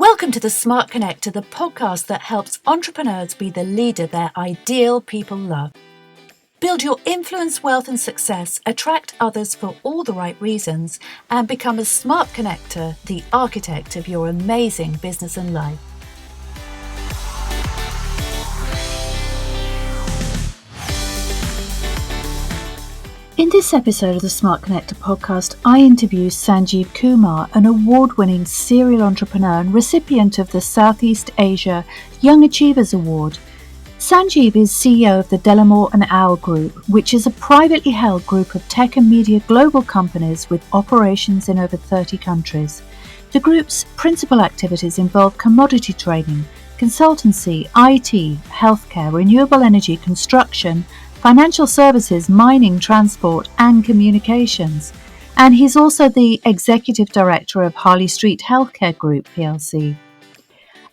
Welcome to the Smart Connector, the podcast that helps entrepreneurs be the leader their ideal people love. Build your influence, wealth and success, attract others for all the right reasons, and become a smart connector, the architect of your amazing business and life. In this episode of the Smart Connector podcast, I interview Sanjeev Kumar, an award-winning serial entrepreneur and recipient of the Southeast Asia Young Achievers Award. Sanjeev is CEO of the Delamore and ARVR Group, which is a privately held group of tech and media global companies with operations in over 30 countries. The group's principal activities involve commodity trading, consultancy, IT, healthcare, renewable energy, construction, financial services, mining, transport and communications. And he's also the Executive Director of Harley Street Healthcare Group plc.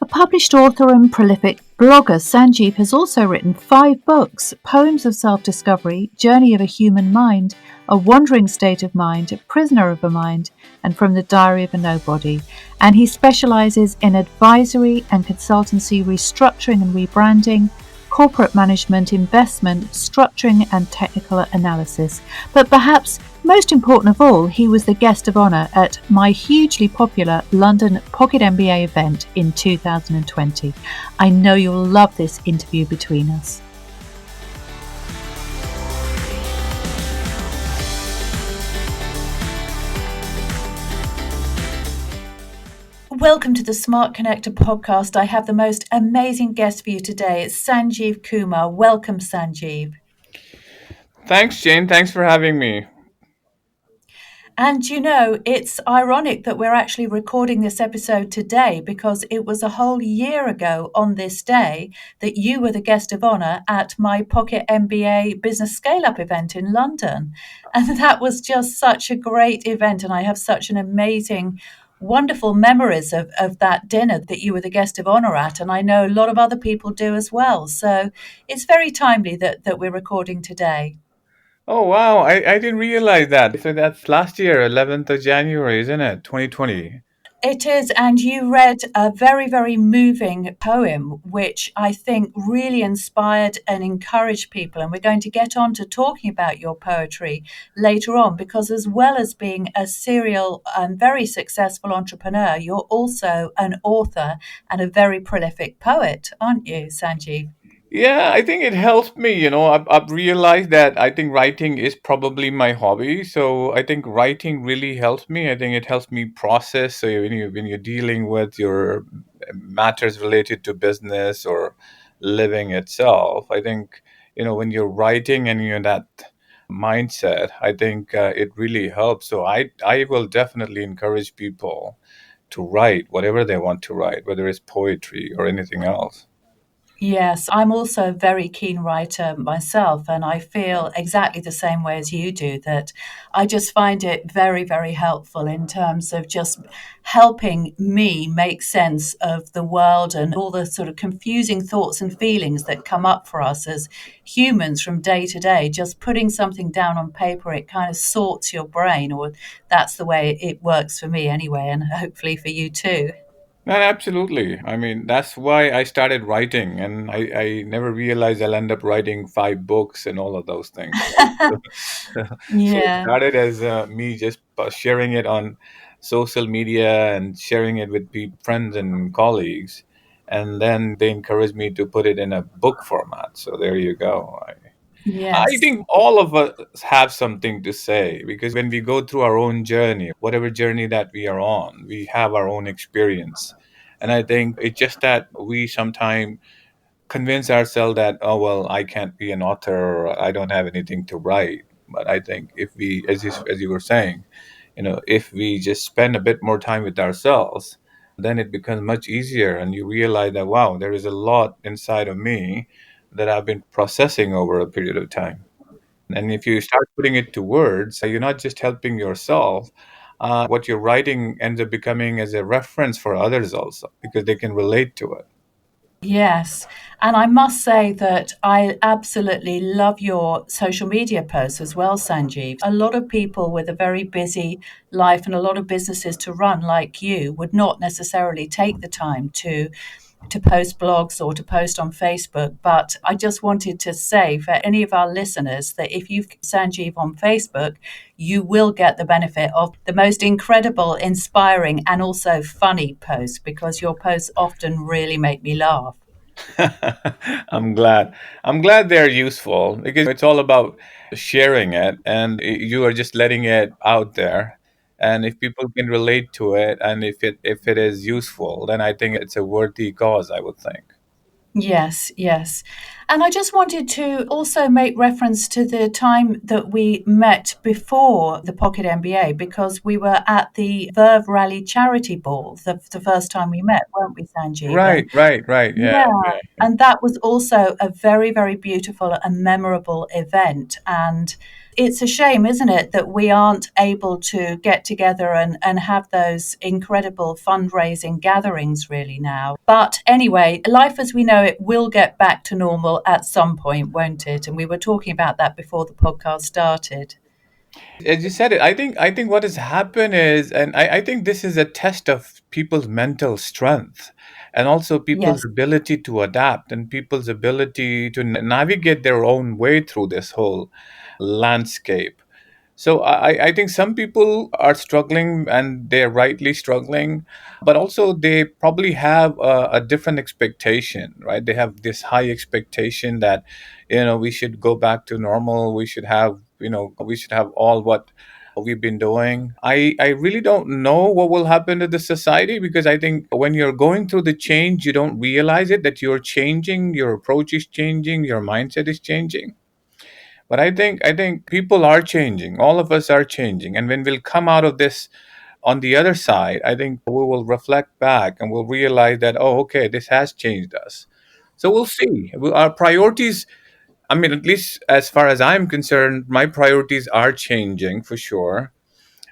A published author and prolific blogger, Sanjeev has also written 5 books: Poems of Self-Discovery, Journey of a Human Mind, A Wandering State of Mind, A Prisoner of a Mind, and From the Diary of a Nobody. And he specialises in advisory and consultancy, restructuring and rebranding, corporate management, investment, structuring and technical analysis. But perhaps most important of all, he was the guest of honour at my hugely popular London Pocket MBA event in 2020. I know you'll love this interview between us. Welcome to the Smart Connector podcast. I have the most amazing guest for you today. It's Sanjeev Kumar. Welcome, Sanjeev. Thanks, Jane. Thanks for having me. And you know, it's ironic that we're actually recording this episode today because it was a whole year ago on this day that you were the guest of honour at my Pocket MBA Business Scale-Up event in London. And that was just such a great event. And I have such an amazing, wonderful memories of that dinner that you were the guest of honour at. And I know a lot of other people do as well. So it's very timely that we're recording today. Oh, wow. I didn't realize that. So that's last year, 11th of January, isn't it? 2020. It is, and you read a very, very moving poem, which I think really inspired and encouraged people. And we're going to get on to talking about your poetry later on, because as well as being a serial and very successful entrepreneur, you're also an author and a very prolific poet, aren't you, Sanjeev? Yeah, I think it helps me. I've realized that I think writing is probably my hobby. So I think writing really helps me. I think it helps me process. So when you're dealing with your matters related to business or living itself, I think, when you're writing and you're in that mindset, I think it really helps. So I will definitely encourage people to write whatever they want to write, whether it's poetry or anything else. Yes, I'm also a very keen writer myself, and I feel exactly the same way as you do, that I just find it very, very helpful in terms of just helping me make sense of the world and all the sort of confusing thoughts and feelings that come up for us as humans from day to day. Just putting something down on paper, it kind of sorts your brain, or that's the way it works for me anyway, and hopefully for you too. No, absolutely. I mean, that's why I started writing, and I never realized I'll end up writing 5 books and all of those things. So it Yeah. started as me just sharing it on social media and sharing it with friends and colleagues, and then they encouraged me to put it in a book format. So there you go. I Yes. think all of us have something to say because when we go through our own journey, whatever journey that we are on, we have our own experience. And I think it's just that we sometimes convince ourselves that, oh, well, I can't be an author or I don't have anything to write. But I think if we, as you were saying, if we just spend a bit more time with ourselves, then it becomes much easier. And you realize that, wow, there is a lot inside of me that I've been processing over a period of time. And if you start putting it to words, you're not just helping yourself. What you're writing ends up becoming as a reference for others also because they can relate to it. Yes. And I must say that I absolutely love your social media posts as well, Sanjeev. A lot of people with a very busy life and a lot of businesses to run, like you, would not necessarily take the time to post blogs or to post on Facebook. But I just wanted to say for any of our listeners that if you've Sanjeev on Facebook, you will get the benefit of the most incredible, inspiring, and also funny posts, because your posts often really make me laugh. I'm glad. I'm glad they're useful because it's all about sharing it, and you are just letting it out there. And if people can relate to it, and if it is useful, then I think it's a worthy cause, I would think. Yes, yes. And I just wanted to also make reference to the time that we met before the Pocket MBA, because we were at the Verve Rally charity ball the first time we met, weren't we, Sanjeev? Right, right, right. Yeah, Yeah, yeah. and that was also a very, very beautiful and memorable event. And it's a shame, isn't it, that we aren't able to get together and have those incredible fundraising gatherings really now. But anyway, life as we know it will get back to normal at some point, won't it? And we were talking about that before the podcast started. As you said it, I think what has happened is, and I think this is a test of people's mental strength, and also people's Yes, ability to adapt, and people's ability to navigate their own way through this whole landscape. So I think some people are struggling, and they're rightly struggling, but also they probably have a different expectation, right? They have this high expectation that, we should go back to normal. We should have all what we've been doing. I really don't know what will happen to the society, because I think when you're going through the change, you don't realize it, that you're changing, your approach is changing, your mindset is changing. But I think people are changing. All of us are changing. And when we'll come out of this on the other side, I think we will reflect back and we'll realize that, oh, okay, this has changed us. So we'll see. Our priorities, I mean, at least as far as I'm concerned, my priorities are changing for sure.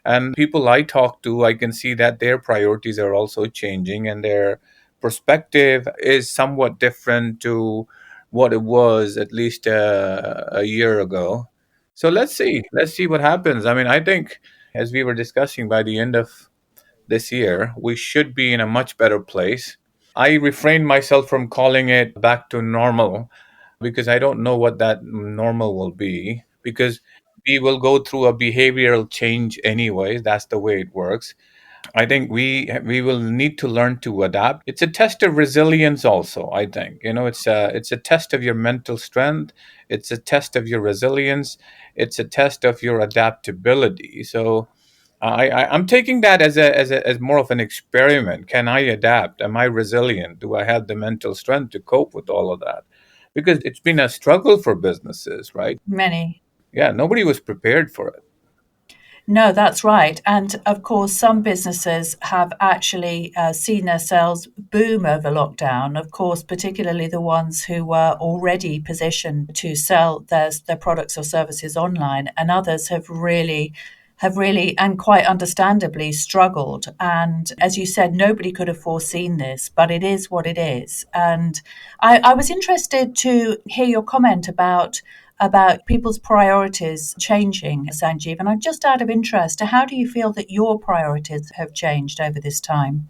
And people I talk to, I can see that their priorities are also changing, and their perspective is somewhat different to what it was at least a year ago. So let's see what happens. I mean, I think, as we were discussing, by the end of this year we should be in a much better place. I refrain myself from calling it back to normal, because I don't know what that normal will be, because we will go through a behavioral change anyways. That's the way it works. I think we will need to learn to adapt. It's a test of resilience also, I think. It's a test of your mental strength, it's a test of your resilience, it's a test of your adaptability. So I'm taking that as more of an experiment. Can I adapt? Am I resilient? Do I have the mental strength to cope with all of that? Because it's been a struggle for businesses, right? many. Yeah, nobody was prepared for it. No, that's right. And of course, some businesses have actually seen their sales boom over lockdown. Of course, particularly the ones who were already positioned to sell their products or services online, and others have really and quite understandably struggled. And as you said, nobody could have foreseen this, but it is what it is. And I was interested to hear your comment about people's priorities changing, Sanjeev. And I'm just out of interest, how do you feel that your priorities have changed over this time?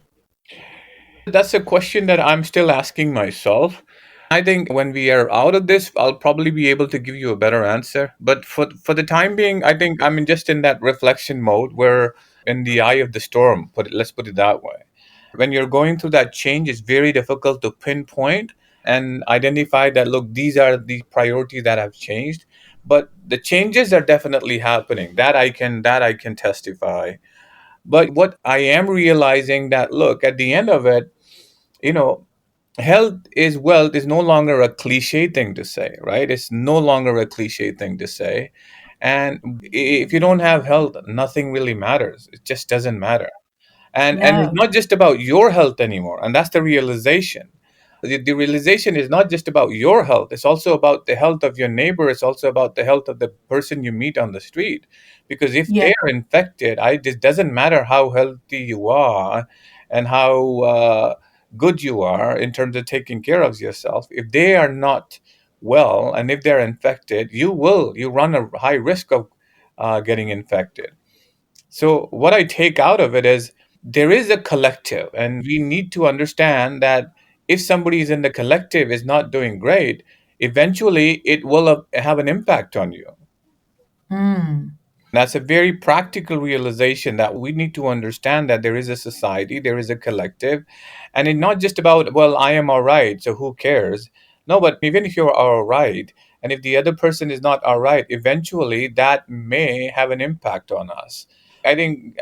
That's a question that I'm still asking myself. I think when we are out of this, I'll probably be able to give you a better answer. But for the time being, I think I'm just in that reflection mode where in the eye of the storm. Let's put it that way. When you're going through that change, it's very difficult to pinpoint and identify that, look, these are the priorities that have changed. But the changes are definitely happening. That I can testify. But what I am realizing, that, look, at the end of it, you know health is wealth is no longer a cliche thing to say, right? It's no longer a cliche thing to say. And if you don't have health, nothing really matters. It just doesn't matter. And it's No. not just about your health anymore, and that's the realization. The realization is not just about your health, it's also about the health of your neighbor, it's also about the health of the person you meet on the street. Because if Yeah. they're infected, it doesn't matter how healthy you are and how good you are in terms of taking care of yourself, if they are not well and if they're infected, you run a high risk of getting infected. So what I take out of it is there is a collective, and we need to understand that if somebody is in the collective is not doing great, eventually it will have an impact on you. Mm. That's a very practical realization that we need to understand that there is a society, there is a collective, and it's not just about, well, I am all right, so who cares? No, but even if you're all right, and if the other person is not all right, eventually that may have an impact on us. I think,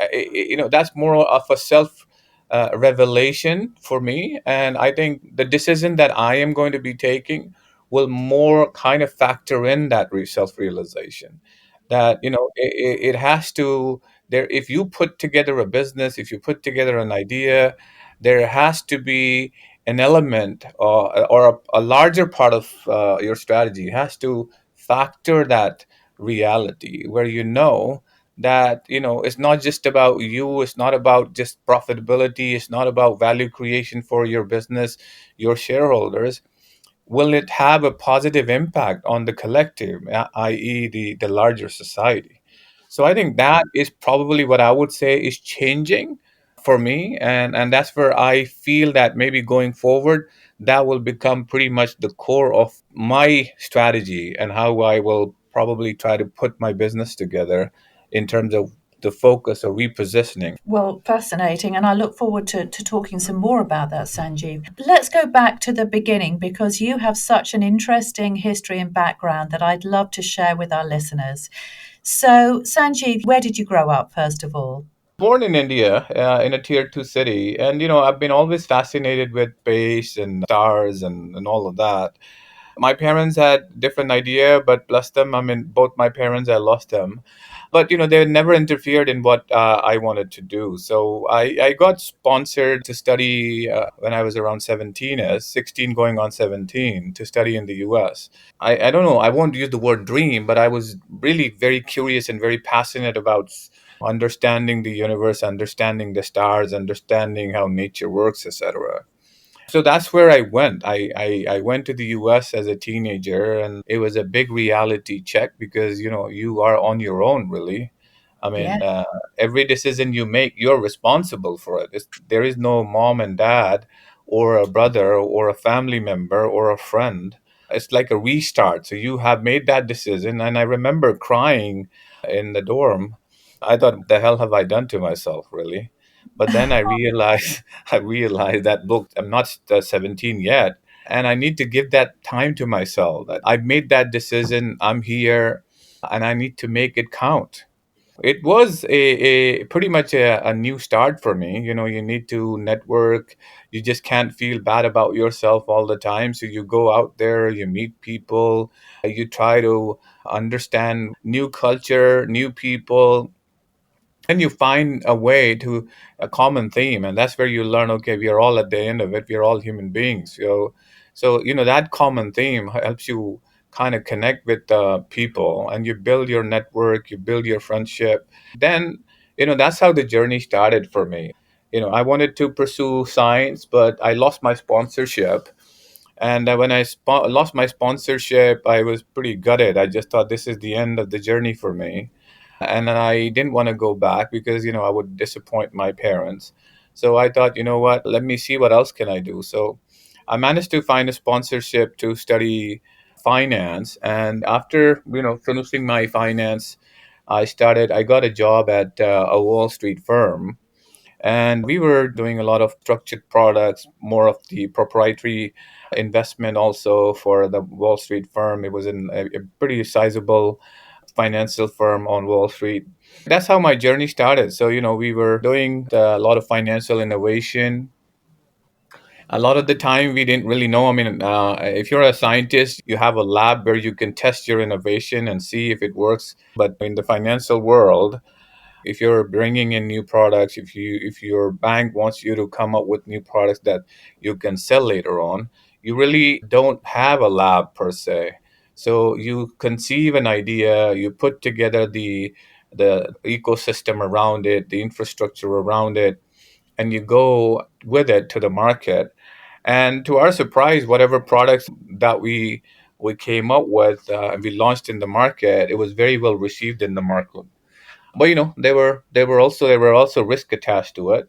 that's more of a self revelation for me. And I think the decision that I am going to be taking will more kind of factor in that self realization that it has to there if you put together a business, if you put together an idea, there has to be an element or a larger part of your strategy has to factor that reality where that it's not just about you, it's not about just profitability, it's not about value creation for your business, your shareholders. Will it have a positive impact on the collective, i.e., the larger society? So I think that is probably what I would say is changing for me, and that's where I feel that maybe going forward, that will become pretty much the core of my strategy and how I will probably try to put my business together in terms of the focus or repositioning. Well, fascinating. And I look forward to talking some more about that, Sanjeev. Let's go back to the beginning because you have such an interesting history and background that I'd love to share with our listeners. So, Sanjeev, where did you grow up, first of all? Born in India, in a tier two city, and I've been always fascinated with space and stars and all of that. My parents had different idea, but bless them, I mean, both my parents, I lost them. But they never interfered in what I wanted to do. So I got sponsored to study when I was around 17, as 16 going on 17, to study in the US. I don't know, I won't use the word dream, but I was really very curious and very passionate about understanding the universe, understanding the stars, understanding how nature works, etc. So that's where I went. I went to the US as a teenager, and it was a big reality check because you are on your own, really. I Yeah. mean, every decision you make, you're responsible for it. There is no mom and dad, or a brother, or a family member, or a friend. It's like a restart. So you have made that decision. And I remember crying in the dorm. I thought, the hell have I done to myself, really? But then I realized, I realized that, look, I'm not 17 yet, and I need to give that time to myself. That I've made that decision. I'm here, and I need to make it count. It was a pretty much a new start for me. You need to network. You just can't feel bad about yourself all the time. So you go out there, you meet people, you try to understand new culture, new people, and you find a way to a common theme, and that's where you learn, okay, we are all at the end of it, we are all human beings. So that common theme helps you kind of connect with people, and you build your network, you build your friendship. Then that's how the journey started for me. I wanted to pursue science, but I lost my sponsorship. And when I lost my sponsorship, I was pretty gutted. I just thought this is the end of the journey for me. And then I didn't want to go back because, I would disappoint my parents. So I thought, what, let me see what else can I do. So I managed to find a sponsorship to study finance. And after, finishing my finance, I got a job at a Wall Street firm, and we were doing a lot of structured products, more of the proprietary investment also for the Wall Street firm. It was in a pretty sizable financial firm on Wall Street. That's how my journey started. So, we were doing a lot of financial innovation. A lot of the time, we didn't really know. I mean, if you're a scientist, you have a lab where you can test your innovation and see if it works. But in the financial world, if you're bringing in new products, if your bank wants you to come up with new products that you can sell later on, you really don't have a lab per se. So you conceive an idea, you put together the ecosystem around it, the infrastructure around it, and you go with it to the market. And to our surprise, whatever products that we came up with and we launched in the market, it was very well received in the market. But there were also risk attached to it.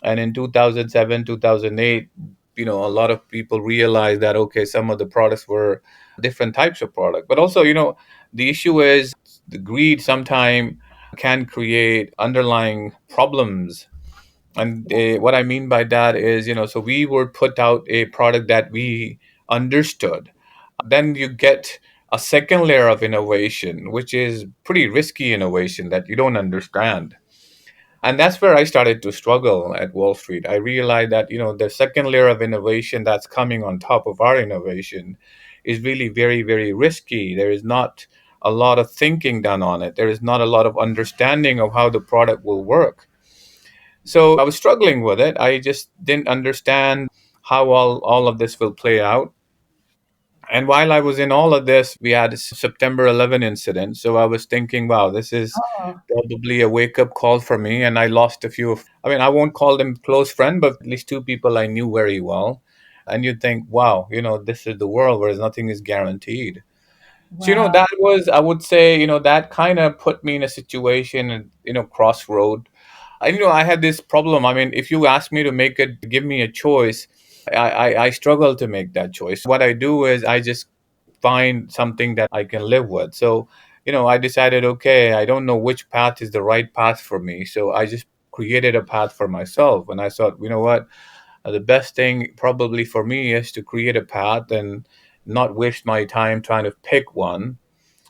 And in 2007, 2008, a lot of people realized that okay, some of the products were different types of product. But also, the issue is the greed sometimes can create underlying problems. And what I mean by that is, so we would put out a product that we understood. Then you get a second layer of innovation, which is pretty risky innovation that you don't understand. And that's where I started to struggle at Wall Street. I realized that, the second layer of innovation that's coming on top of our innovation is really very, very risky. There is not a lot of thinking done on it. There is not a lot of understanding of how the product will work. So I was struggling with it. I just didn't understand how all of this will play out. And while I was in all of this, we had a September 11 incident. So I was thinking, wow, this is Oh, probably a wake up call for me. And I lost a few I mean, I won't call them close friends, but at least two people I knew very well. And you'd think, wow, this is the world where nothing is guaranteed. So, wow. that was, I would say, that kind of put me in a situation, crossroad. I had this problem. I mean, if you ask me to give me a choice, I struggle to make that choice. What I do is I just find something that I can live with. So, I decided, okay, I don't know which path is the right path for me. So I just created a path for myself. And I thought, you know what? The best thing probably for me is to create a path and not waste my time trying to pick one.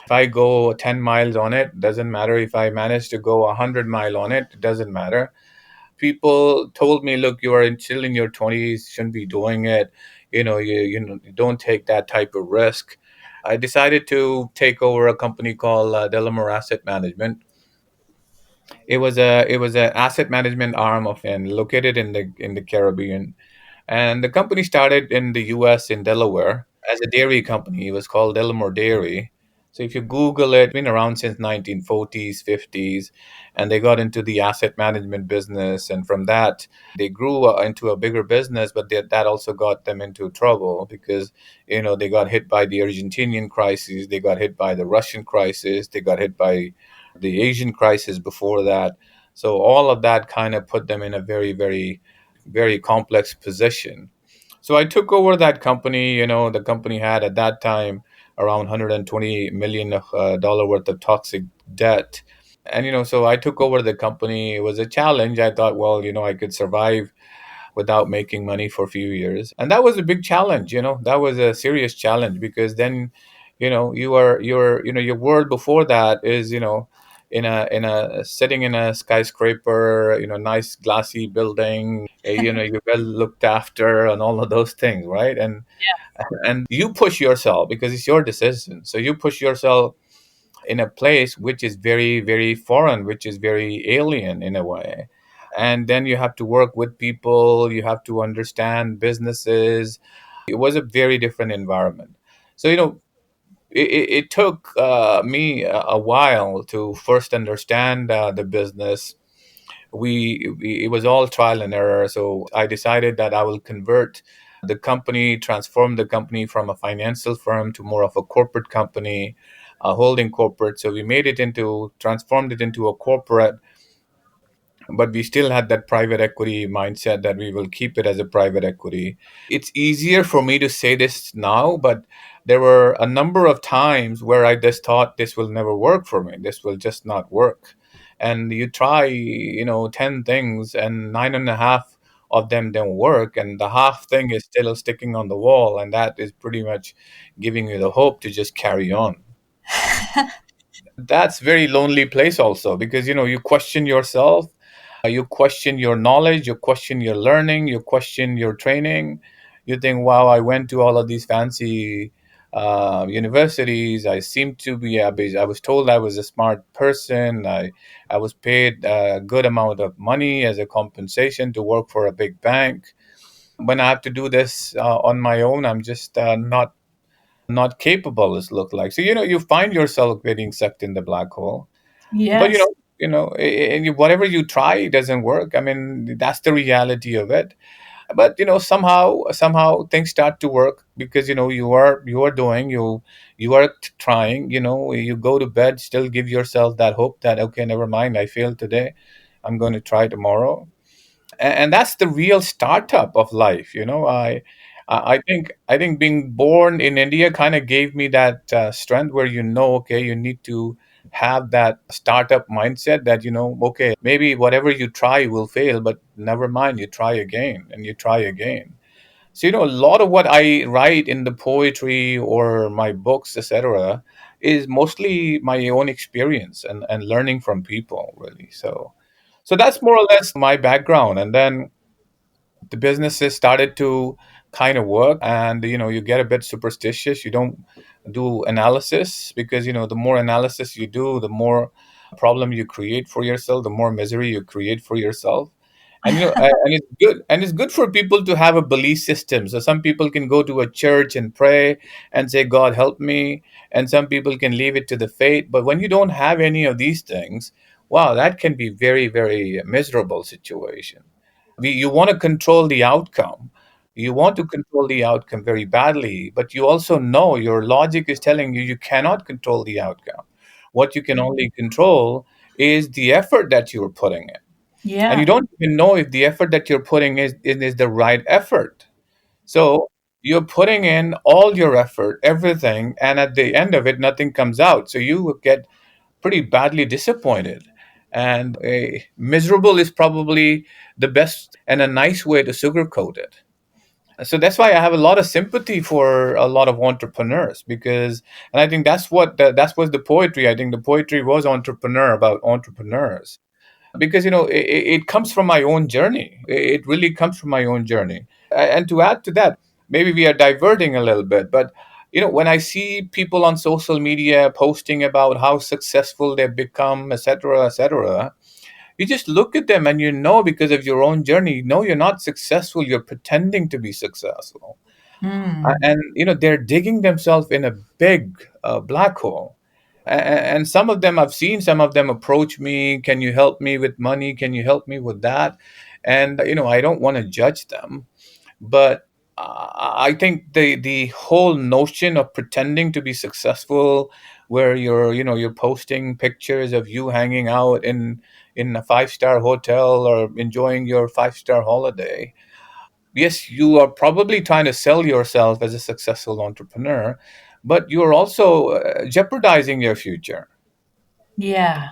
If I go 10 miles on it, doesn't matter. If I manage to go 100 mile on it, it doesn't matter. People told me, look, you are still in your 20s, shouldn't be doing it. You don't take that type of risk. I decided to take over a company called Delamore Asset Management. It was an asset management arm of and located in the Caribbean. And the company started in the US in Delaware as a dairy company. It was called Delamore Dairy. So if you Google it, it's been around since 1940s, 50s, and they got into the asset management business. And from that, they grew into a bigger business, but that also got them into trouble because, they got hit by the Argentinian crisis, they got hit by the Russian crisis, they got hit by the Asian crisis before that. So all of that kind of put them in a very, very, very complex position. So I took over that company. The company had at that time around 120 million dollar worth of toxic debt. And so I took over the company. It was a challenge. I thought, well, I could survive without making money for a few years. And that was a big challenge. That was a serious challenge because then, your world before that is, in a sitting in a skyscraper, nice glassy building, you're well looked after and all of those things, right? And you push yourself because it's your decision. So you push yourself in a place which is very, very foreign, which is very alien in a way. And then you have to work with people, you have to understand businesses. It was a very different environment. So, it took me a while to first understand the business. It was all trial and error. So I decided that I will convert the company, transform the company from a financial firm to more of a corporate company, a holding corporate. So we transformed it into a corporate, but we still had that private equity mindset that we will keep it as a private equity. It's easier for me to say this now, but there were a number of times where I just thought this will never work for me. This will just not work. And you try, 10 things and nine and a half of them don't work. And the half thing is still sticking on the wall. And that is pretty much giving you the hope to just carry on. That's very lonely place also because you question yourself, you question your knowledge, you question your learning, you question your training. You think, wow, I went to all of these fancy universities. I seem to be I was told I was a smart person. I was paid a good amount of money as a compensation to work for a big bank. When I have to do this on my own, I'm just not capable, as look like. So you find yourself getting sucked in the black hole. But Yes. and whatever you try doesn't work. I mean, that's the reality of it. But somehow things start to work, because you are doing you are trying. You go to bed, still give yourself that hope that, okay, never mind, I failed today, I'm going to try tomorrow. And that's the real startup of life. I think being born in India kind of gave me that strength, where, okay, you need to have that startup mindset, that, okay, maybe whatever you try will fail, but never mind, you try again and you try again. So, a lot of what I write in the poetry or my books, etc., is mostly my own experience and learning from people, really. So that's more or less my background. And then the businesses started to kind of work, and you get a bit superstitious. You don't do analysis, because the more analysis you do, the more problem you create for yourself, the more misery you create for yourself. And it's good for people to have a belief system. So some people can go to a church and pray and say, God help me, and some people can leave it to the fate. But when you don't have any of these things, wow, that can be very, very miserable situation. You want to control the outcome. You want to control the outcome very badly, but you also know your logic is telling you you cannot control the outcome. What you can only control is the effort that you're putting in. And you Yeah. don't even know if the effort that you're putting is the right effort. So you're putting in all your effort, everything, and at the end of it, nothing comes out. So you get pretty badly disappointed. And miserable is probably the best and a nice way to sugarcoat it. So that's why I have a lot of sympathy for a lot of entrepreneurs, because, and I think that's what the poetry. I think the poetry was entrepreneur, about entrepreneurs, because it comes from my own journey. It really comes from my own journey. And to add to that, maybe we are diverting a little bit, but when I see people on social media posting about how successful they've become, etc., etc., you just look at them and because of your own journey, you're not successful. You're pretending to be successful. Mm. And they're digging themselves in a big black hole. And some of them, I've seen some of them approach me, can you help me with money, can you help me with that? And I don't want to judge them, but I think the whole notion of pretending to be successful, where you're posting pictures of you hanging out in a five-star hotel or enjoying your five-star holiday. Yes, you are probably trying to sell yourself as a successful entrepreneur, but you're also jeopardizing your future. Yeah.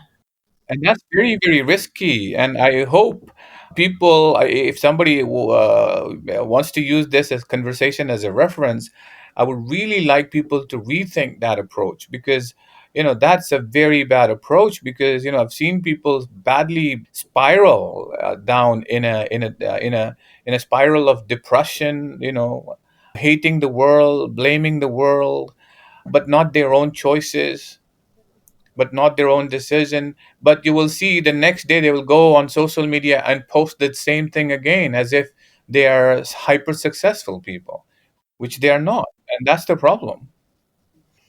And that's very, very risky. And I hope people, if somebody wants to use this as conversation as a reference, I would really like people to rethink that approach, because that's a very bad approach, because I've seen people badly spiral down in a spiral of depression, hating the world, blaming the world, but not their own choices, but not their own decision. But you will see the next day they will go on social media and post the same thing again, as if they are hyper successful people, which they are not. And that's the problem.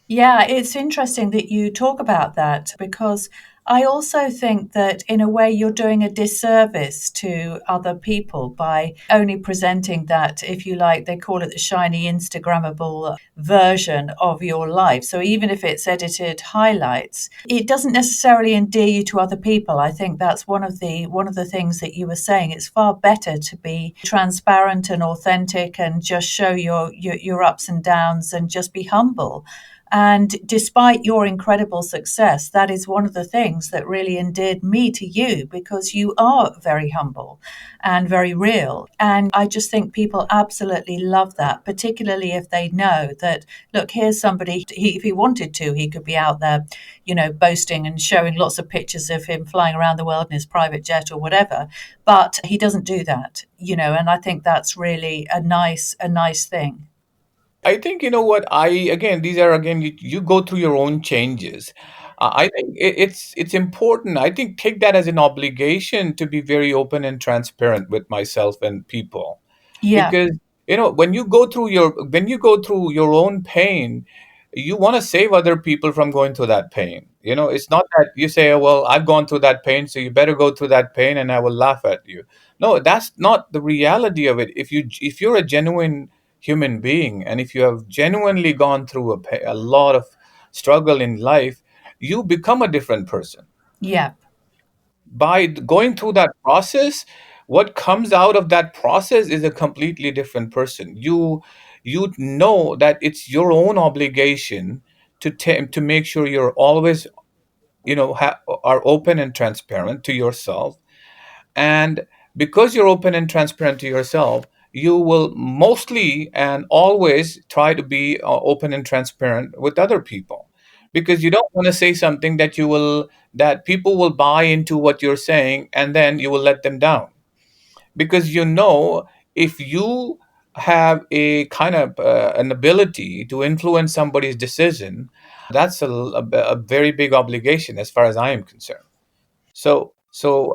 Yeah, it's interesting that you talk about that because I also think that in a way you're doing a disservice to other people by only presenting that, if you like, they call it the shiny Instagrammable version of your life. So even if it's edited highlights, it doesn't necessarily endear you to other people. I think that's one of the things that you were saying. It's far better to be transparent and authentic and just show your ups and downs and just be humble. And despite your incredible success, that is one of the things that really endeared me to you because you are very humble and very real. And I just think people absolutely love that, particularly if they know that, look, here's somebody, if he wanted to, he could be out there, boasting and showing lots of pictures of him flying around the world in his private jet or whatever. But he doesn't do that, and I think that's really a nice thing. I think, what I again these are, again, you go through your own changes. I think it's important. I think, take that as an obligation to be very open and transparent with myself and people, Yeah. because when you go through your own pain, you want to save other people from going through that pain. It's not that you say, "Oh, well, I've gone through that pain, so you better go through that pain and I will laugh at you." No, that's not the reality of it. If you're a genuine human being, and if you have genuinely gone through a lot of struggle in life, you become a different person. Yeah. By going through that process, what comes out of that process is a completely different person. You know that it's your own obligation to make sure you're always, are open and transparent to yourself. And because you're open and transparent to yourself, you will mostly and always try to be open and transparent with other people, because you don't want to say something that people will buy into what you're saying, and then you will let them down. Because if you have a kind of an ability to influence somebody's decision, that's a very big obligation as far as I am concerned. So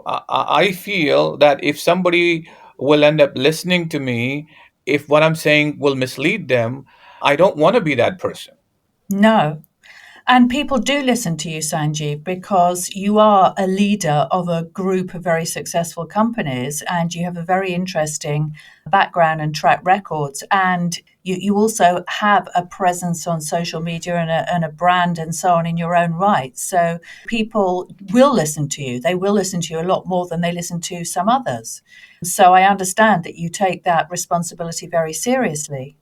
I feel that if somebody will end up listening to me, if what I'm saying will mislead them, I don't want to be that person. No. And people do listen to you, Sanjeev, because you are a leader of a group of very successful companies and you have a very interesting background and track records. And you also have a presence on social media and a brand and so on in your own right. So people will listen to you. They will listen to you a lot more than they listen to some others. So I understand that you take that responsibility very seriously.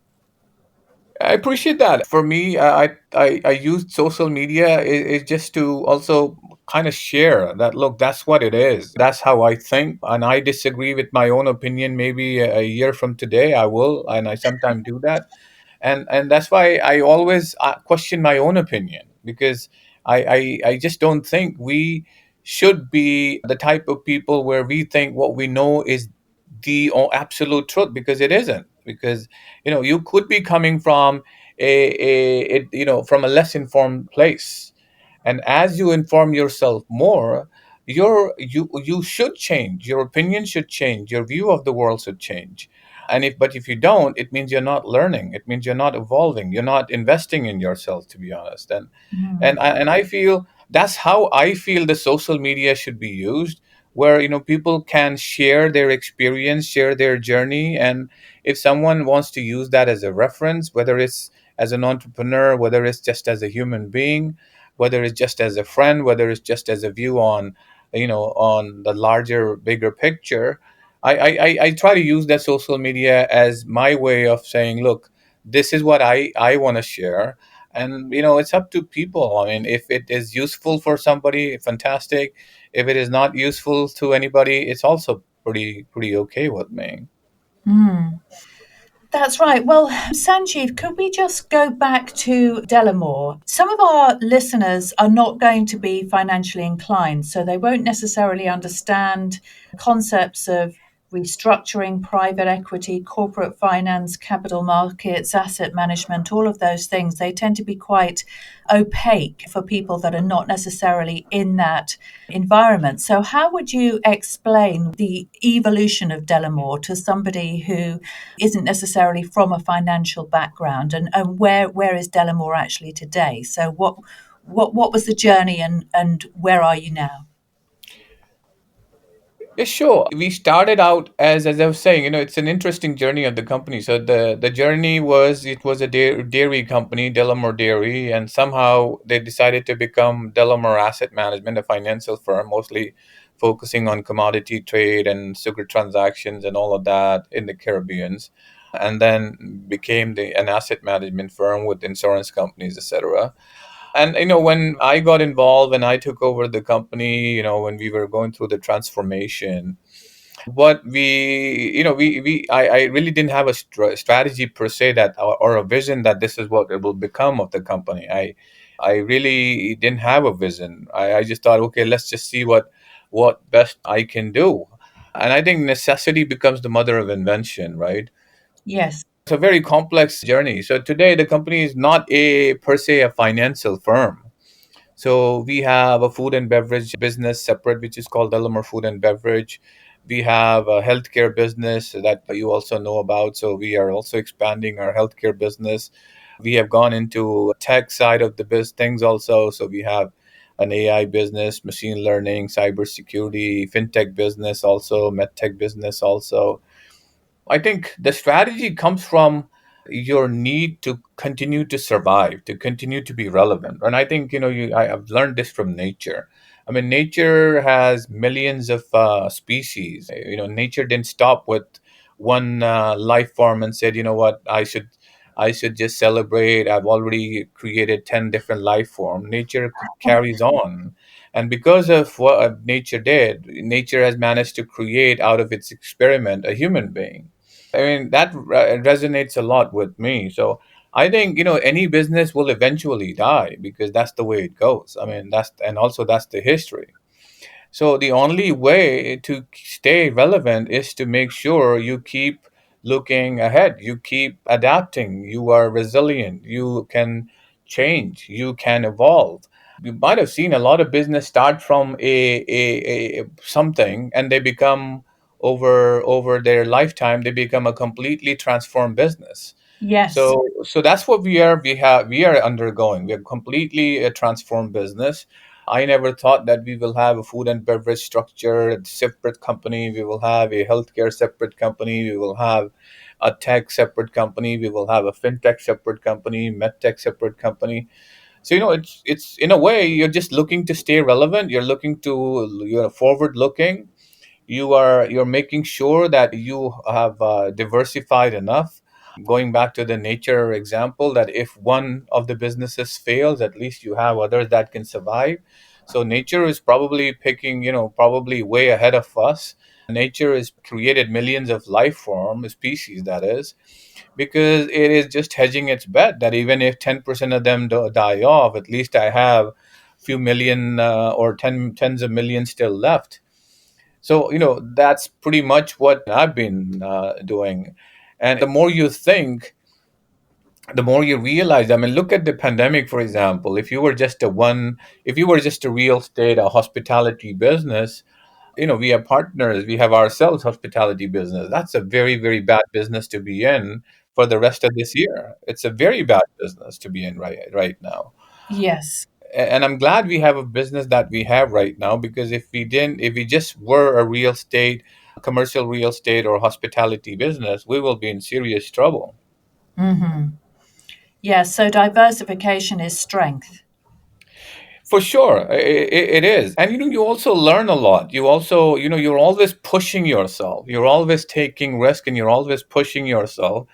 I appreciate that. For me, I use social media is just to also kind of share that, look, that's what it is. That's how I think. And I disagree with my own opinion. Maybe a year from today, I will. And I sometimes do that. And that's why I always question my own opinion, because I just don't think we should be the type of people where we think what we know is the absolute truth, because it isn't. Because you could be coming from from a less informed place, and as you inform yourself more, you should change. Your opinion should change. Your view of the world should change. But if you don't, it means you're not learning. It means you're not evolving. You're not investing in yourself, to be honest. And I feel that's how I feel the social media should be used, where people can share their experience, share their journey. And if someone wants to use that as a reference, whether it's as an entrepreneur, whether it's just as a human being, whether it's just as a friend, whether it's just as a view on the larger, bigger picture, I try to use that social media as my way of saying, look, this is what I want to share. And it's up to people. I mean, if it is useful for somebody, fantastic. If it is not useful to anybody, it's also pretty okay with me. Mm. That's right. Well, Sanjeev, could we just go back to Delamore? Some of our listeners are not going to be financially inclined, so they won't necessarily understand concepts of restructuring, private equity, corporate finance, capital markets, asset management, all of those things. They tend to be quite opaque for people that are not necessarily in that environment. So, how would you explain the evolution of Delamore to somebody who isn't necessarily from a financial background, and where is Delamore actually today? So what was the journey, and where are you now? Yeah, sure. We started out as I was saying, it's an interesting journey of the company. So the journey was, it was a dairy company, Delamore Dairy, and somehow they decided to become Delamore Asset Management, a financial firm, mostly focusing on commodity trade and sugar transactions and all of that in the Caribbean, and then became an asset management firm with insurance companies, etc. And when I got involved and I took over the company, when we were going through the transformation, what I really didn't have a strategy per se, that or a vision that this is what it will become of the company. I really didn't have a vision. I just thought, okay, let's just see what best I can do. And I think necessity becomes the mother of invention, right? Yes. It's a very complex journey. So today the company is not a per se a financial firm. So we have a food and beverage business separate, which is called Delamore Food and Beverage. We have a healthcare business that you also know about. So we are also expanding our healthcare business. We have gone into tech side of the things also. So we have an AI business, machine learning, cybersecurity, fintech business, also medtech business, also. I think the strategy comes from your need to continue to survive, to continue to be relevant. And I think, I've learned this from nature. I mean, nature has millions of species. Nature didn't stop with one life form and said, you know what, I should just celebrate. I've already created 10 different life forms. Nature carries on. And because of what nature did, nature has managed to create out of its experiment a human being. I mean, that resonates a lot with me. So I think, any business will eventually die because that's the way it goes. I mean, and also that's the history. So the only way to stay relevant is to make sure you keep looking ahead, you keep adapting, you are resilient, you can change, you can evolve. You might have seen a lot of business start from a something, and they become, over their lifetime, they become a completely transformed business. Yes. So that's what we are undergoing. We are completely a transformed business. I never thought that we will have a food and beverage structure, a separate company. We will have a healthcare separate company. We will have a tech separate company. We will have a fintech separate company, medtech separate company. So it's in a way you're just looking to stay relevant. You're forward looking. You're making sure that you have diversified enough. Going back to the nature example, that if one of the businesses fails, at least you have others that can survive. So nature is probably picking, probably way ahead of us. Nature has created millions of life form species, that is, because it is just hedging its bet that even if 10% of them die off, at least I have few million, or tens of millions still left. So, that's pretty much what I've been doing. And the more you think, the more you realize. I mean, look at the pandemic, for example. If you were just a real estate, a hospitality business, we have partners, we have ourselves hospitality business. That's a very, very bad business to be in for the rest of this year. It's a very bad business to be in right now. Yes. And I'm glad we have a business that we have right now, because if we just were a real estate, commercial real estate or hospitality business, we will be in serious trouble. Mm-hmm. Yes. So diversification is strength. For sure, it is. And you also learn a lot. You also, you're always pushing yourself. You're always taking risk, and you're always pushing yourself.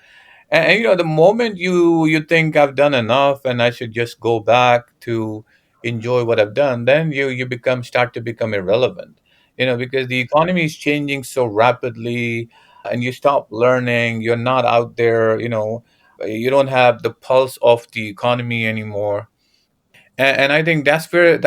And the moment you think I've done enough and I should just go back to enjoy what I've done, then you start to become irrelevant. Because the economy is changing so rapidly, and you stop learning. You're not out there. You don't have the pulse of the economy anymore. And I think that's very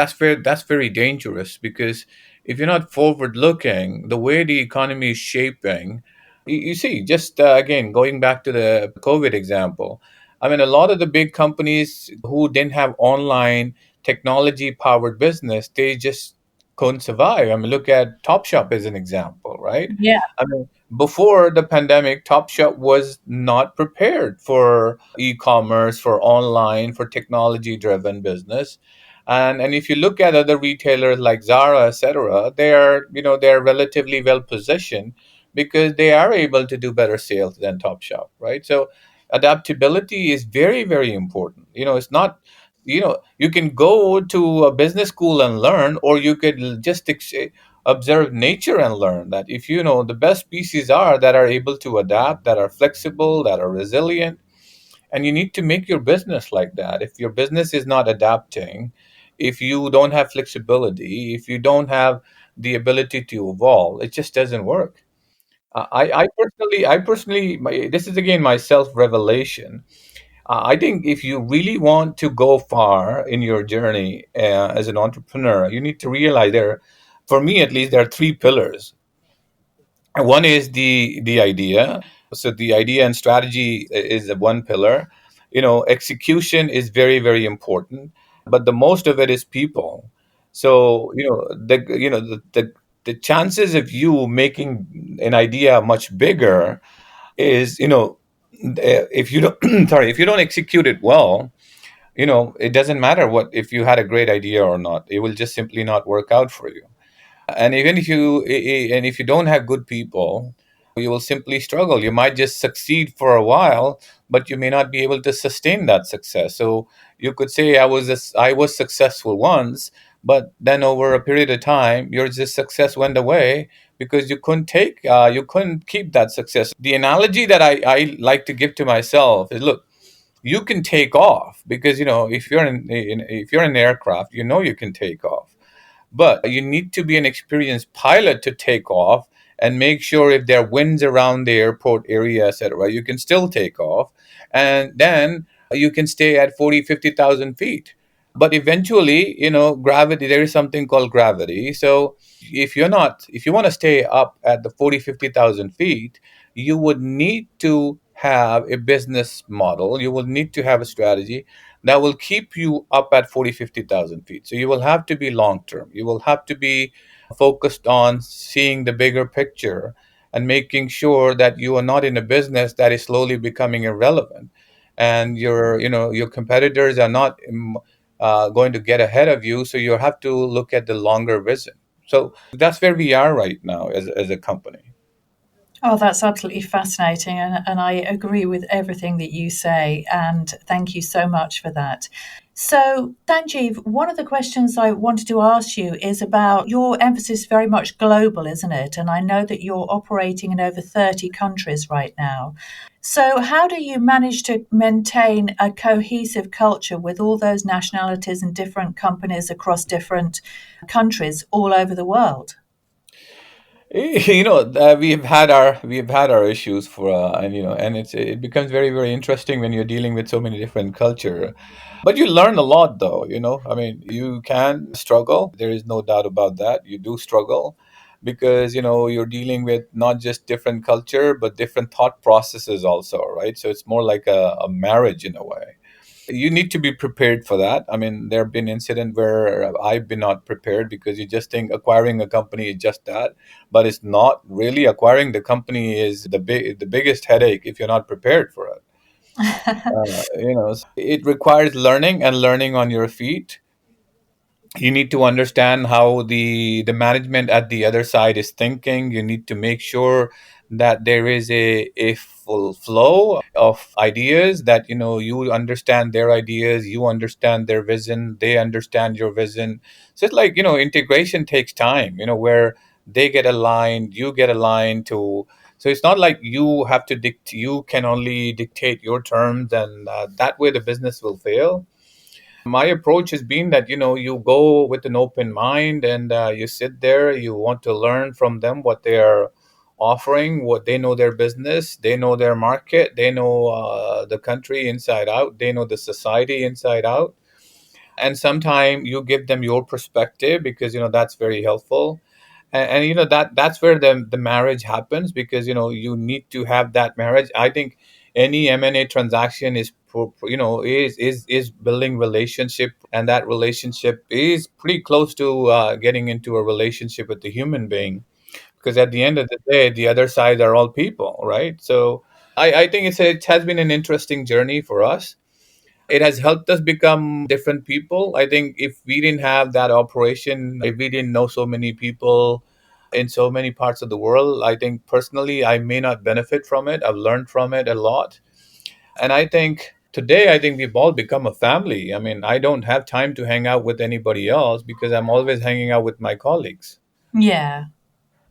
dangerous, because if you're not forward looking, the way the economy is shaping, you see, just again going back to the COVID example. I mean, a lot of the big companies who didn't have online technology powered business, they just couldn't survive. I mean, look at Topshop as an example, right? Yeah. I mean, before the pandemic, Topshop was not prepared for e-commerce, for online, for technology-driven business. And if you look at other retailers like Zara, etc., they're relatively well positioned because they are able to do better sales than Topshop, right? So adaptability is very, very important. It's not, you can go to a business school and learn, or you could just observe nature and learn that, if the best species are that are able to adapt, that are flexible, that are resilient. And you need to make your business like that. If your business is not adapting, if you don't have flexibility, if you don't have the ability to evolve, it just doesn't work. This is again my self revelation. I think if you really want to go far in your journey as an entrepreneur, you need to realize for me at least, there are three pillars. One is the idea. So the idea and strategy is the one pillar. Execution is very, very important, but the most of it is people. So the chances of you making an idea much bigger is, if you don't sorry, if you don't execute it well, it doesn't matter what if you had a great idea or not. It will just simply not work out for you. And even if you don't have good people, you will simply struggle. You might just succeed for a while, but you may not be able to sustain that success. So you could say I was successful once, but then over a period of time your just success went away because you couldn't keep that success. The analogy that I like to give to myself is, look, you can take off because if you're in an aircraft, you can take off, but you need to be an experienced pilot to take off and make sure if there are winds around the airport area, etc., you can still take off. And then you can stay at 40, 50,000 feet. But eventually, gravity, there is something called gravity. So if you want to stay up at the 40, 50,000 feet, you would need to have a business model. You will need to have a strategy that will keep you up at 40, 50,000 feet. So you will have to be long term. You will have to be focused on seeing the bigger picture and making sure that you are not in a business that is slowly becoming irrelevant, and your competitors are not going to get ahead of you. So you have to look at the longer vision. So that's where we are right now as a company. Oh, that's absolutely fascinating. And I agree with everything that you say. And thank you so much for that. So, Sanjeev, one of the questions I wanted to ask you is about your emphasis very much global, isn't it? And I know that you're operating in over 30 countries right now. So, how do you manage to maintain a cohesive culture with all those nationalities and different companies across different countries all over the world? We've had our issues for and it becomes very, very interesting when you're dealing with so many different culture. But you learn a lot, though. I mean, you can struggle, there is no doubt about that. You do struggle because you're dealing with not just different culture but different thought processes also, right? So it's more like a marriage in a way. You need to be prepared for that. I mean, there have been incidents where I've been not prepared because you just think acquiring a company is just that, but it's not really. Acquiring the company is the biggest headache if you're not prepared for it. It requires learning and learning on your feet. You need to understand how the management at the other side is thinking. You need to make sure that there is a full flow of ideas, that you understand their ideas, you understand their vision, they understand your vision. So it's like, integration takes time, where they get aligned, you get aligned to. So it's not like you can only dictate your terms, and that way the business will fail. My approach has been that you go with an open mind, and you sit there, you want to learn from them what they are offering, what they know, their business, they know their market, they know the country inside out, they know the society inside out. And sometimes you give them your perspective because that's very helpful. And that's where the marriage happens, because you need to have that marriage. I think any M&A transaction is is building relationship, and that relationship is pretty close to getting into a relationship with the human being, because at the end of the day the other side are all people, right? So I think it has been an interesting journey for us. It has helped us become different people. I think if we didn't have that operation, if we didn't know so many people in so many parts of the world, I think personally I may not benefit from it. I've learned from it a lot. And I think today, I think we've all become a family. I mean, I don't have time to hang out with anybody else because I'm always hanging out with my colleagues. Yeah.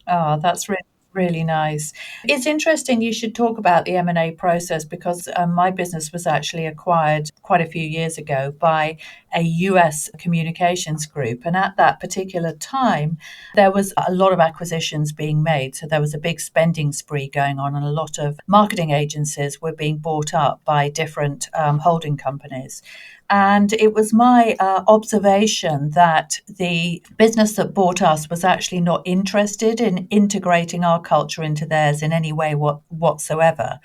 Oh, that's really nice. It's interesting you should talk about the M&A process because my business was actually acquired quite a few years ago by a US communications group. And at that particular time, there was a lot of acquisitions being made. So there was a big spending spree going on, and a lot of marketing agencies were being bought up by different holding companies. And it was my observation that the business that bought us was actually not interested in integrating our culture into theirs in any way whatsoever.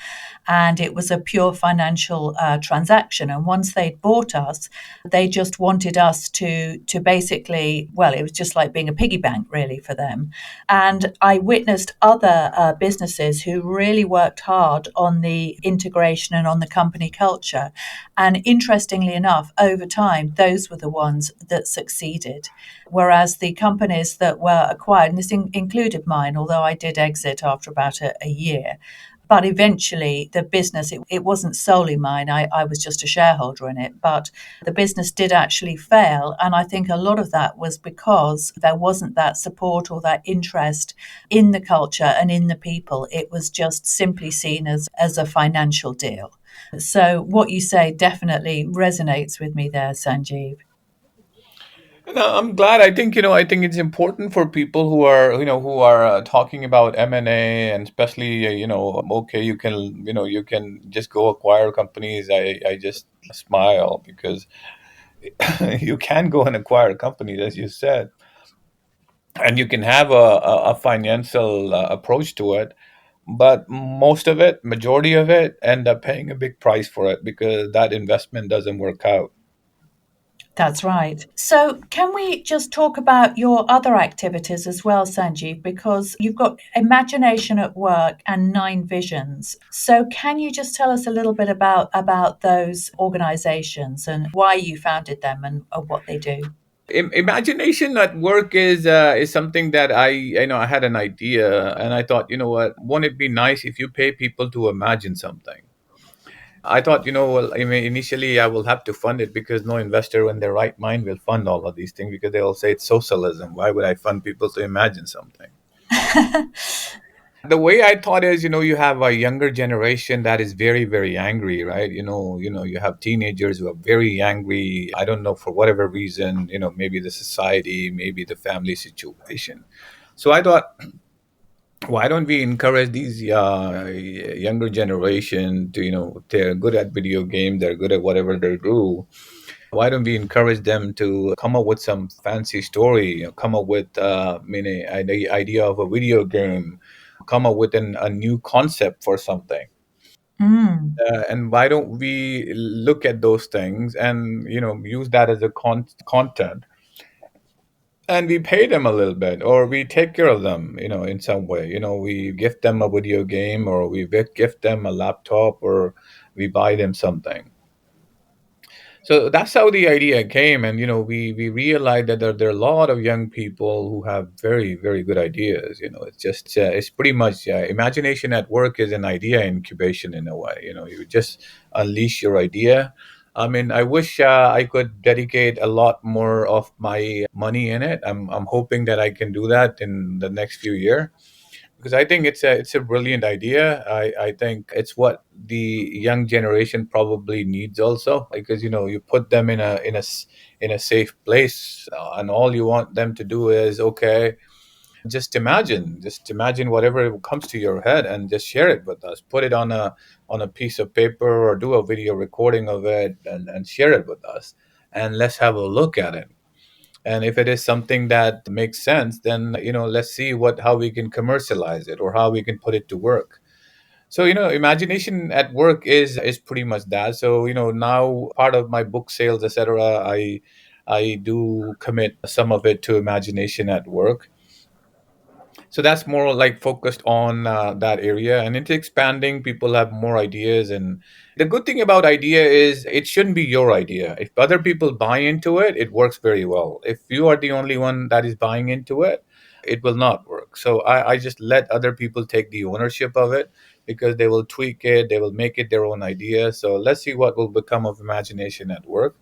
And it was a pure financial transaction. And once they'd bought us, they just wanted us to basically, well, it was just like being a piggy bank really for them. And I witnessed other businesses who really worked hard on the integration and on the company culture. And interestingly enough, over time, those were the ones that succeeded. Whereas the companies that were acquired, and this included mine, although I did exit after about a year, but eventually the business, it wasn't solely mine. I was just a shareholder in it, but the business did actually fail. And I think a lot of that was because there wasn't that support or that interest in the culture and in the people. It was just simply seen as a financial deal. So what you say definitely resonates with me there, Sanjeev. No, I'm glad. I think it's important for people who are talking about M&A, and especially, okay, you can just go acquire companies. I just smile because you can go and acquire companies, as you said, and you can have a financial approach to it. But most of it, majority of it, end up paying a big price for it because that investment doesn't work out. That's right. So, can we just talk about your other activities as well, Sanjeev? Because you've got Imagination at Work and Nine Visions. So, can you just tell us a little bit about those organizations and why you founded them and what they do? Imagination at work is something that I had an idea, and I thought, what, won't it be nice if you pay people to imagine something? I thought, well, I mean, initially I will have to fund it because no investor in their right mind will fund all of these things because they'll say it's socialism. Why would I fund people to imagine something? The way I thought is, you have a younger generation that is very, very angry, right? You have teenagers who are very angry. I don't know, for whatever reason, maybe the society, maybe the family situation. So I thought, why don't we encourage these younger generation to, they're good at video games, they're good at whatever they do. Why don't we encourage them to come up with some fancy story, come up with the idea of a video game, come up with a new concept for something. Mm. And why don't we look at those things and use that as a content, and we pay them a little bit, or we take care of them, in some way. We gift them a video game, or we gift them a laptop, or we buy them something. So that's how the idea came, and we realized that there are a lot of young people who have very, very good ideas. It's pretty much imagination at work is an idea incubation in a way. You just unleash your idea. I mean, I wish I could dedicate a lot more of my money in it. I'm hoping that I can do that in the next few years, because I think it's a brilliant idea. I think it's what the young generation probably needs also, because you put them in a safe place, and all you want them to do is, okay, just imagine whatever comes to your head and just share it with us. Put it on a piece of paper, or do a video recording of it, and share it with us, and let's have a look at it. And if it is something that makes sense, then let's see what how we can commercialize it, or how we can put it to work. So imagination at work is pretty much that. So now, part of my book sales, etc., I do commit some of it to imagination at work. So that's more like focused on that area, and it's expanding. People have more ideas, and the good thing about idea is it shouldn't be your idea. If other people buy into it, it works very well. If you are the only one that is buying into it, it will not work. So I just let other people take the ownership of it, because they will tweak it, they will make it their own idea. So let's see what will become of imagination at work.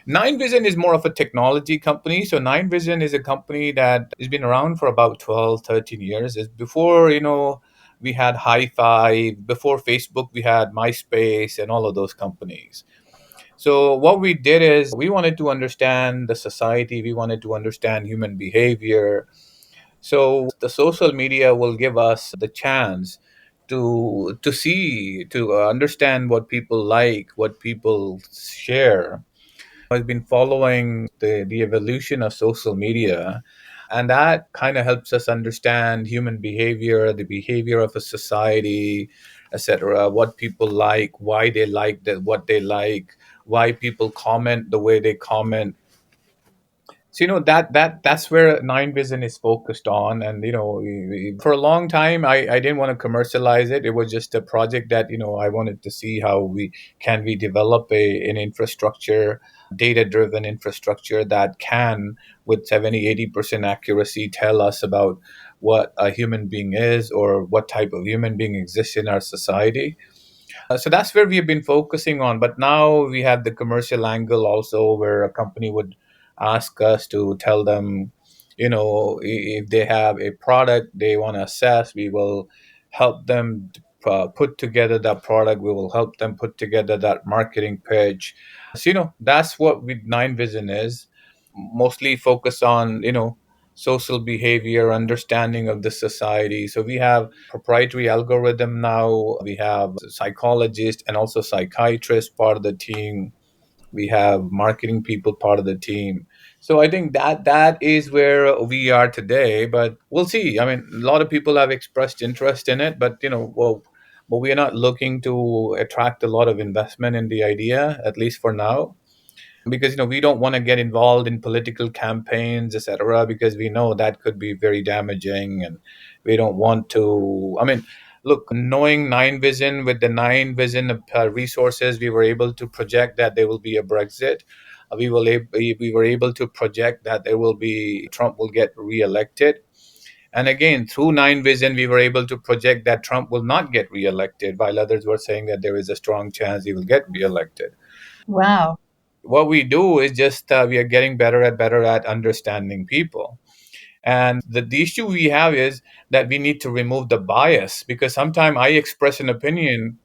Nine Vision is more of a technology company. So Nine Vision is a company that has been around for about 12, 13 years. It's before, we had High Five, before Facebook, we had MySpace and all of those companies. So what we did is we wanted to understand the society, we wanted to understand human behavior. So the social media will give us the chance to see, to understand what people like, what people share. I've been following the evolution of social media, and that kind of helps us understand human behavior, the behavior of a society, etc. What people like, why they like that, what they like, why people comment the way they comment. So that's where Nine Vision is focused on. And for a long time, I didn't want to commercialize it. It was just a project that I wanted to see how we develop an infrastructure, data driven infrastructure that can, with 70-80% accuracy, tell us about what a human being is or what type of human being exists in our society. So that's where we've been focusing on. But now we have the commercial angle also, where a company would ask us to tell them, if they have a product they want to assess, we will help them put together that product. We will help them put together that marketing page. So, that's what with Nine Vision is. Mostly focus on, social behavior, understanding of the society. So we have proprietary algorithm now. We have psychologists and also psychiatrists part of the team. We have marketing people part of the team. So I think that is where we are today. But we'll see. I mean, a lot of people have expressed interest in it, but but we are not looking to attract a lot of investment in the idea, at least for now, because we don't want to get involved in political campaigns, etc., because we know that could be very damaging. And we don't want to, I mean, look, knowing Nine Vision, with the Nine Vision resources, we were able to project that there will be a Brexit. We were able to project that there will be Trump will get reelected. And again, through Nine Vision, we were able to project that Trump will not get reelected, while others were saying that there is a strong chance he will get reelected. Wow. What we do is just we are getting better at understanding people. And the issue we have is that we need to remove the bias, because sometimes I express an opinion,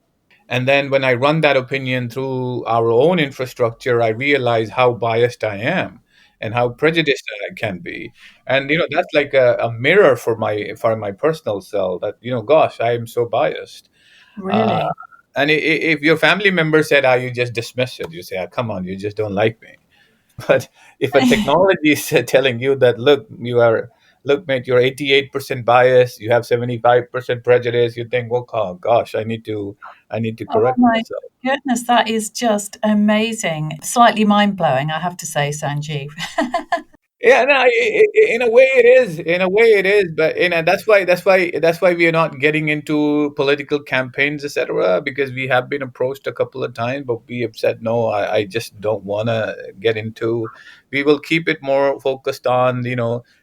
and then when I run that opinion through our own infrastructure, I realize how biased I am and how prejudiced I can be. And that's like a mirror for my personal self, that gosh, I am so biased. uh, Really? and if your family member said, you just dismiss it. You say, come on, you just don't like me. But if a technology is telling you that, look, mate, you're 88% biased, you have 75% prejudice, you think, well, oh gosh, I need to Oh correct my myself. goodness, that is just amazing. Slightly mind blowing, I have to say, Sanjeev. Yeah, no, in a way it is. In a way it is, but that's why we are not getting into political campaigns, etc. Because we have been approached a couple of times, but we have said no. I just don't want to get into. We will keep it more focused on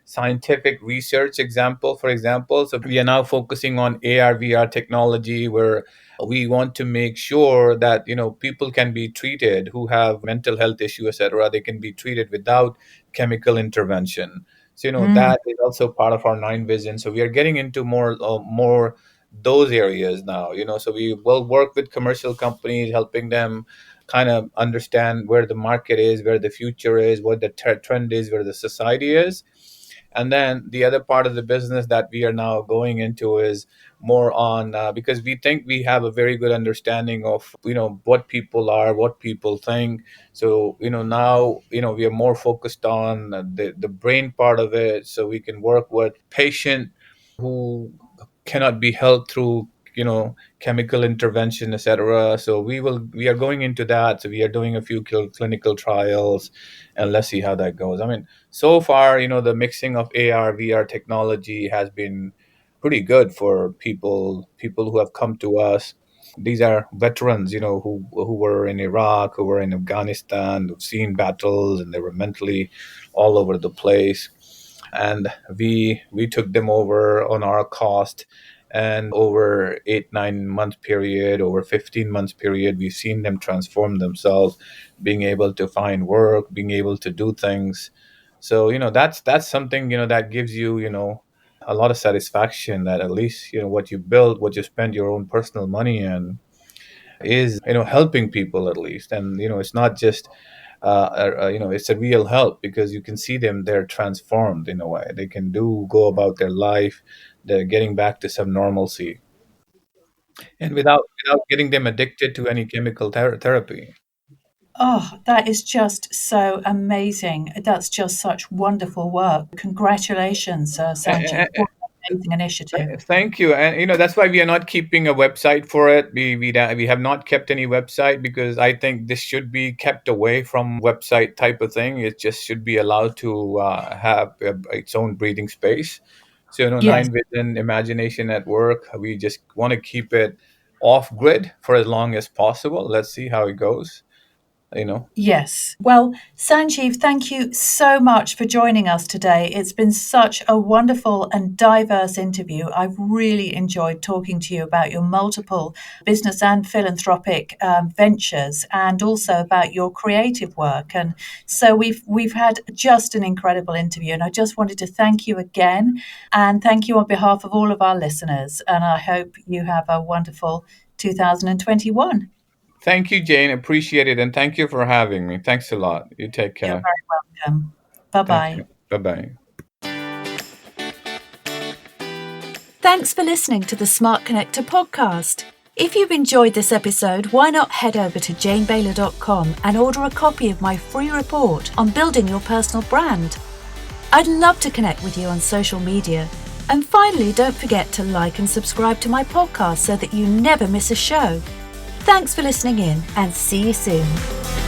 scientific research. For example, so we are now focusing on ARVR technology, where we want to make sure that people can be treated who have mental health issues, etc. They can be treated without chemical intervention. So Mm. that is also part of our Nine Vision. So we are getting into more those areas now. So we will work with commercial companies, helping them kind of understand where the market is, where the future is, what the trend is, where the society is. And then the other part of the business that we are now going into is more on, because we think we have a very good understanding of what people are, what people think. So now we are more focused on the brain part of it, so we can work with patient who cannot be helped through chemical intervention, etc. So we are going into that. So we are doing a few clinical trials, and let's see how that goes. I mean, so far, the mixing of AR VR technology has been pretty good for people who have come to us. These are veterans, who were in Iraq, who were in Afghanistan, who've seen battles, and they were mentally all over the place. And we took them over on our cost. And over 8-9 month period, over 15 months period, we've seen them transform themselves, being able to find work, being able to do things. So that's something that gives you a lot of satisfaction, that at least what you build, what you spend your own personal money in, is helping people at least. And it's not just it's a real help, because you can see them, they're transformed in a way, they can go about their life, they're getting back to some normalcy, and without getting them addicted to any chemical therapy. Oh, that is just so amazing. That's just such wonderful work. Congratulations, Sanjeev. A- What amazing initiative. Thank you. And that's why we are not keeping a website for it. We have not kept any website because I think this should be kept away from website type of thing. It just should be allowed to have its own breathing space. So, Yes. Nine Vision Imagination at Work, we just want to keep it off grid for as long as possible. Let's see how it goes. Yes. Well, Sanjeev, thank you so much for joining us today. It's been such a wonderful and diverse interview. I've really enjoyed talking to you about your multiple business and philanthropic ventures, and also about your creative work. And so we've had just an incredible interview. And I just wanted to thank you again, and thank you on behalf of all of our listeners. And I hope you have a wonderful 2021. Thank you, Jane. Appreciate it. And thank you for having me. Thanks a lot. You take You're care. very welcome. Thank Bye-bye. you. Bye-bye. Thanks for listening to the Smart Connector podcast. If you've enjoyed this episode, why not head over to janebayler.com and order a copy of my free report on building your personal brand. I'd love to connect with you on social media. And finally, don't forget to like and subscribe to my podcast so that you never miss a show. Thanks for listening in, and see you soon.